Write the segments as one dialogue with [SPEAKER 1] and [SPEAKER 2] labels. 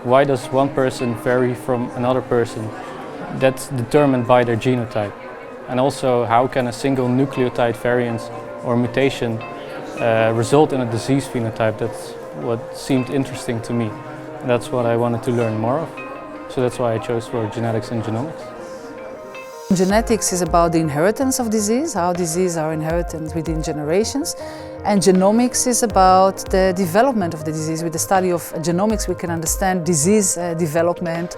[SPEAKER 1] Why does one person vary from another person? That's determined by their genotype. And also, how can a single nucleotide variant or mutation result in a disease phenotype? That's what seemed interesting to me. And that's what I wanted to learn more of. So that's why I chose for genetics and genomics.
[SPEAKER 2] Genetics is about the inheritance of disease, how diseases are inherited within generations. And genomics is about the development of the disease. With the study of genomics, we can understand disease development.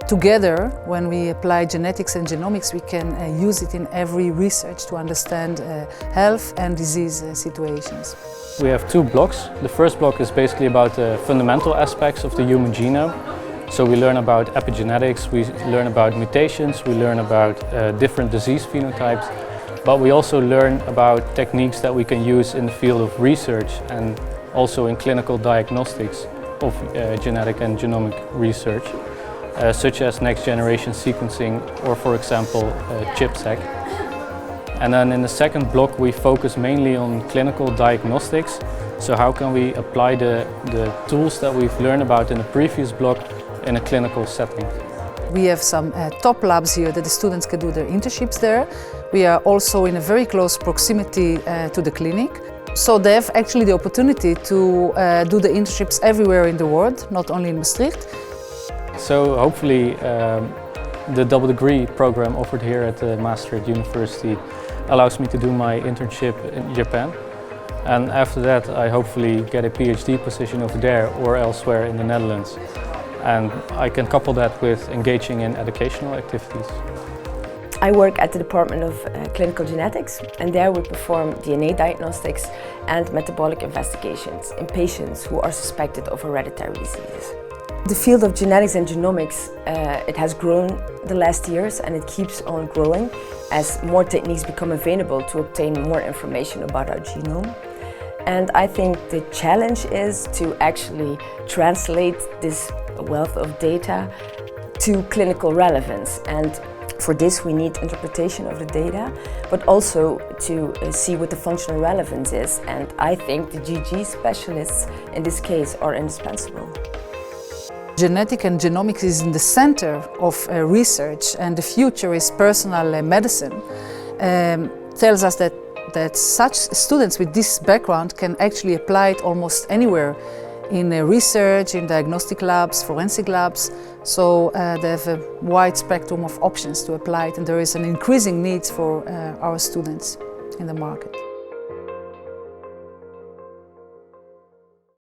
[SPEAKER 2] Together, when we apply genetics and genomics, we can use it in every research to understand health and disease situations.
[SPEAKER 1] We have two blocks. The first block is basically about the fundamental aspects of the human genome. So we learn about epigenetics, we learn about mutations, we learn about different disease phenotypes, but we also learn about techniques that we can use in the field of research and also in clinical diagnostics of genetic and genomic research, such as next generation sequencing or, for example, ChIP-seq. And then in the second block we focus mainly on clinical diagnostics. So how can we apply the tools that we've learned about in the previous block in a clinical setting.
[SPEAKER 2] We have some top labs here that the students can do their internships there. We are also in a very close proximity to the clinic. So they have actually the opportunity to do the internships everywhere in the world, not only in Maastricht.
[SPEAKER 1] So hopefully the double degree program offered here at the Maastricht University allows me to do my internship in Japan. And after that I hopefully get a PhD position over there or elsewhere in the Netherlands. And I can couple that with engaging in educational activities.
[SPEAKER 3] I work at the Department of Clinical Genetics, and there we perform DNA diagnostics and metabolic investigations in patients who are suspected of hereditary diseases. The field of genetics and genomics, it has grown the last years and it keeps on growing as more techniques become available to obtain more information about our genome. And I think the challenge is to actually translate this wealth of data to clinical relevance. And for this we need interpretation of the data, but also to see what the functional relevance is. And I think the GG specialists in this case are indispensable.
[SPEAKER 2] Genetic and genomics is in the center of research, and the future is personal medicine. Tells us that such students with this background can actually apply it almost anywhere in research, in diagnostic labs, forensic labs. So they have a wide spectrum of options to apply it, and there is an increasing need for our students in the market.